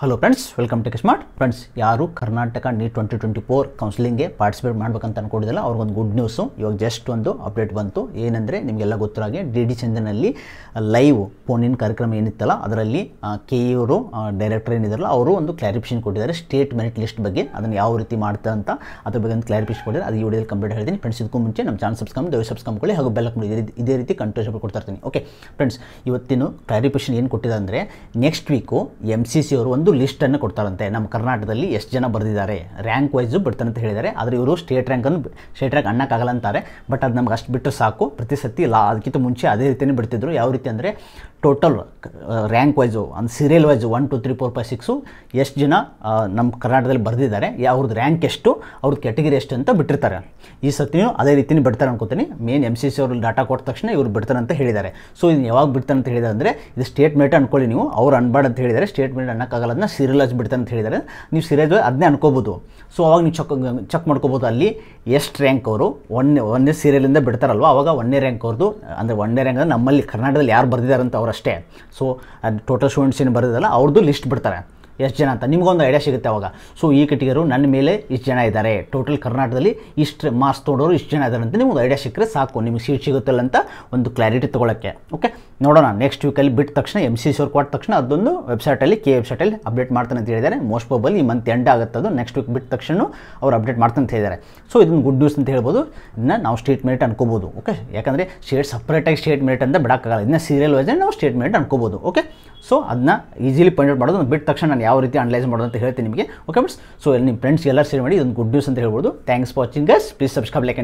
Hello friends, welcome to smart friends. ಯಾರು Karnataka NEET 2024 ಕೌನ್ಸಿಲಿಂಗ್ಗೆ participate ಮಾಡಬೇಕಂತ ಅನ್ಕೊಂಡಿದ್ದಲ್ಲ ಅವ್ರಿಗೊಂದು ಗುಡ್ ನ್ಯೂಸು. ಇವಾಗ ಜಸ್ಟ್ ಒಂದು ಅಪ್ಡೇಟ್ ಬಂತು. ಏನಂದರೆ ನಿಮಗೆಲ್ಲ ಗೊತ್ತಿರಾಗೆ ಡಿ ಚಂದನಲ್ಲಿ ಲೈವ್ ಫೋನಿನ ಕಾರ್ಯಕ್ರಮ ಏನಿತ್ತಲ್ಲ ಅದರಲ್ಲಿ ಕೆ ಇವರು ಡೈರೆಕ್ಟರ್ ಏನಿದಾರಲ್ಲ ಅವರು ಒಂದು ಕ್ಲಾರಿಫಿಕೇಷನ್ ಕೊಟ್ಟಿದ್ದಾರೆ ಸ್ಟೇಟ್ ಮೆರಿಟ್ ಲಿಸ್ಟ್ ಬಗ್ಗೆ. ಅದನ್ನು ಯಾವ ರೀತಿ ಮಾಡ್ತಾ ಅಂತ ಅದ್ರ ಬಗ್ಗೆ ಒಂದು ಕ್ಲಾರಿಫಿಕೇಷನ್ ಕೊಟ್ಟಿದ್ದಾರೆ. ಅದು ಈ ವಿಡಿಯೋದಲ್ಲಿ ಕಂಪ್ಲೀಟ್ ಹೇಳ್ತೀನಿ ಫ್ರೆಂಡ್ಸ್. ಇದಕ್ಕೂ ಮುಂಚೆ ನಮ್ಮ ಚಾನಲ್ ಸಬ್ಸ್ಕ್ರೈಬ್ ಮಾಡ್ಕೊಳ್ಳಿ ಹಾಗೂ ಬೆಲ್ ಹಾಕಿ ಇದೇ ರೀತಿ ಕಂಟಿನ್ಯೂಸ್ ಕೊಡ್ತಾ ಇರ್ತೀನಿ. ಓಕೆ ಫ್ರೆಂಡ್ಸ್, ಇವತ್ತಿನ ಕ್ಲಾರಿಫಿಕೇಷನ್ ಏನು ಕೊಟ್ಟಿದೆ ಅಂದರೆ ನೆಕ್ಸ್ಟ್ ವೀಕು MCC ಅವರು ಒಂದು ಲಿಸ್ಟನ್ನು ಕೊಡ್ತಾರಂತೆ. ನಮ್ಮ ಕರ್ನಾಟಕದಲ್ಲಿ ಎಷ್ಟು ಜನ ಬರೆದಿದ್ದಾರೆ ರ್ಯಾಂಕ್ ವೈಸು ಬಿಡ್ತಾರೆ ಅಂತ ಹೇಳಿದ್ದಾರೆ. ಆದರೆ ಇವರು ಸ್ಟೇಟ್ ರ್ಯಾಂಕ್ ಅನ್ನೋಕ್ಕಾಗಲ್ಲ ಅಂತಾರೆ. ಬಟ್ ಅದು ನಮ್ಗೆ ಅಷ್ಟು ಬಿಟ್ಟರೆ ಸಾಕು. ಪ್ರತಿ ಸತಿ ಅದಕ್ಕಿಂತ ಮುಂಚೆ ಅದೇ ರೀತಿಯೇ ಬಿಡ್ತಿದ್ರು. ಯಾವ ರೀತಿ ಅಂದರೆ ಟೋಟಲ್ ರ್ಯಾಂಕ್ ವೈಸು ಒಂದು ಸೀರಿಯಲ್ ವೈಸು 1 2 3 4 5 6 ಎಷ್ಟು ಜನ ನಮ್ಮ ಕರ್ನಾಟಕದಲ್ಲಿ ಬರೆದಿದ್ದಾರೆ, ಅವ್ರದ್ದು ರ್ಯಾಂಕ್ ಎಷ್ಟು, ಅವ್ರದ್ದು ಕ್ಯಾಟಗರಿ ಎಷ್ಟು ಅಂತ ಬಿಟ್ಟಿರ್ತಾರೆ. ಈ ಸತಿಯೂ ಅದೇ ರೀತಿಯೇ ಬಿಡ್ತಾರೆ ಅನ್ಕೋತೀನಿ. ಮೇನ್ MCC ಅವರು ಡಾಟಾ ಕೊಟ್ಟ ತಕ್ಷಣ ಇವರು ಬಿಡ್ತಾರೆ ಅಂತ ಹೇಳಿದ್ದಾರೆ. ಸೊ ಇದು ಯಾವಾಗ ಬಿಡ್ತಾರೆ ಅಂತ ಹೇಳಿದ್ದಾರೆ ಅಂದರೆ ಇದು ಸ್ಟೇಟ್ ಮೆರಿಟ್ ಅನ್ಕೊಳ್ಳಿ ನೀವು. ಅವ್ರು ಅನ್ಬಾರ್ದು ಅಂತ ಹೇಳಿದ್ದಾರೆ. ಸ್ಟೇಟ್ ಮೆರಿಟ್ ಅನ್ನೋಕ್ಕಾಗಲ್ಲ, ಅದನ್ನ ಸೀರಿಯಲ್ ವೈಸ್ ಬಿಡ್ತಾರೆ ಅಂತ ಹೇಳಿದ್ದಾರೆ. ನೀವು ಸೀರಿಯಲ್ ವೈಸ್ ಅದನ್ನೇ ಅನ್ಕೋಬೋದು. ಸೊ ಅವಾಗ ನೀವು ಚೆಕ್ ಮಾಡ್ಕೋಬೋದು ಅಲ್ಲಿ ಎಷ್ಟು ರ್ಯಾಂಕ್ ಅವರು ಒಂದೇ ಸೀರಿಯಲಿಂದ ಬಿಡ್ತಾರಲ್ವ, ಅವಾಗ 1ನೇ ರ್ಯಾಂಕ್ ಅವ್ರದ್ದು ಅಂದರೆ 1ನೇ ರ್ಯಾಂಕ್ ಅಂದರೆ ನಮ್ಮಲ್ಲಿ ಕರ್ನಾಟಕದಲ್ಲಿ ಯಾರು ಬರೆದಿದ್ದಾರೆ ಅಂತ ಅವರಷ್ಟೇ. ಸೊ ಅದು ಟೋಟಲ್ ಸ್ಟೂಡೆಂಟ್ಸ್ ಏನು ಬರೆದಿದ್ದಲ್ಲ ಅವ್ರದ್ದು ಲಿಸ್ಟ್ ಬಿಡ್ತಾರೆ ಎಷ್ಟು ಜನ ಅಂತ, ನಿಮಗೊಂದು ಐಡಿಯಾ ಸಿಗುತ್ತೆ ಅವಾಗ. ಸೊ ಈ ಕೆಟಗರು ನನ್ನ ಮೇಲೆ ಇಷ್ಟು ಜನ ಇದ್ದಾರೆ, ಟೋಟಲ್ ಕರ್ನಾಟಕದಲ್ಲಿ ಇಷ್ಟು ಮಾರ್ಕ್ಸ್ ತೊಗೊಂಡವರು ಇಷ್ಟು ಜನ ಇದ್ದಾರೆ ಅಂತ ನಿಮ್ಗೆ ಐಡಿಯಾ ಸಿಕ್ಕರೆ ಸಾಕು, ನಿಮಗೆ ಸೀಟ್ ಸಿಗುತ್ತಲ್ಲ ಅಂತ ಒಂದು ಕ್ಲಾರಿಟಿ ತೊಗೊಳಕ್ಕೆ. ಓಕೆ, ನೋಡೋಣ ನೆಕ್ಸ್ಟ್ ವೀಕಲ್ಲಿ ಬಿಟ್ಟ ತಕ್ಷಣ MCC ಅವ್ರು ಕೊಟ್ಟ ತಕ್ಷಣ ಅದೊಂದು ವೆಬ್ಸೈಟಲ್ಲಿ ವೆಬ್ಸೈಟಲ್ಲಿ ಅಪ್ಡೇಟ್ ಮಾಡ್ತಾನೆ ಅಂತ ಹೇಳಿದ್ದಾರೆ. ಮೋಸ್ಟ್ ಪ್ರಾಬಬಲ್ ಈ ಮಂತ್ ಎಂಡ್ ಆಗುತ್ತೆ. ಅದು ನೆಕ್ಸ್ಟ್ ವೀಕ್ ಬಿಟ್ಟ ತಕ್ಷಣ ಅವ್ರು ಅಪ್ಡೇಟ್ ಮಾಡ್ತಾನೆ ಅಂತ ಹೇಳಿದ್ದಾರೆ. ಸೊ ಇದನ್ನು ಗುಡ್ ನ್ಯೂಸ್ ಅಂತ ಹೇಳ್ಬೋದು. ಇದನ್ನ ನಾವು ಸ್ಟೇಟ್ ಮೆರಿಟ್ ಅನ್ಕೋಬೋದು. ಓಕೆ, ಯಾಕಂದರೆ ಸಪ್ರೇಟಾಗಿ ಸ್ಟೇಟ್ ಮೆರಿಟ್ ಅಂತ ಬಿಡೋಕ್ಕಾಗಲ್ಲ. ಇದನ್ನ ಸೀರಿಯಲ್ ವೈಸ್ ನಾವು ಸ್ಟೇಟ್ ಮೆರಿಟ್ ಅನ್ಕೋಬೋದು. ಓಕೆ, ಸೊ ಅದನ್ನ ಈಸಿಲಿ ಪಾಯಿಂಟ್ ಔಟ್ ಮಾಡೋದು. ಬಿಟ್ಟ ತಕ್ಷಣ ನಾನು ಯಾವ ರೀತಿ ಅನಲೈಸ್ ಮಾಡೋದು ಅಂತ ಹೇಳ್ತೀನಿ ನಿಮಗೆ. ಓಕೆ ಫ್ರೆಂಡ್ಸ್, ಸೊ ನಿಮ್ಮ ಫ್ರೆಂಡ್ಸ್ ಎಲ್ಲರೂ ಶೇರ್ ಮಾಡಿ ಇದೊಂದು ಗುಡ್ ನ್ಯೂಸ್ ಅಂತ ಹೇಳ್ಬೋದು. Thanks for watching guys. Please subscribe, like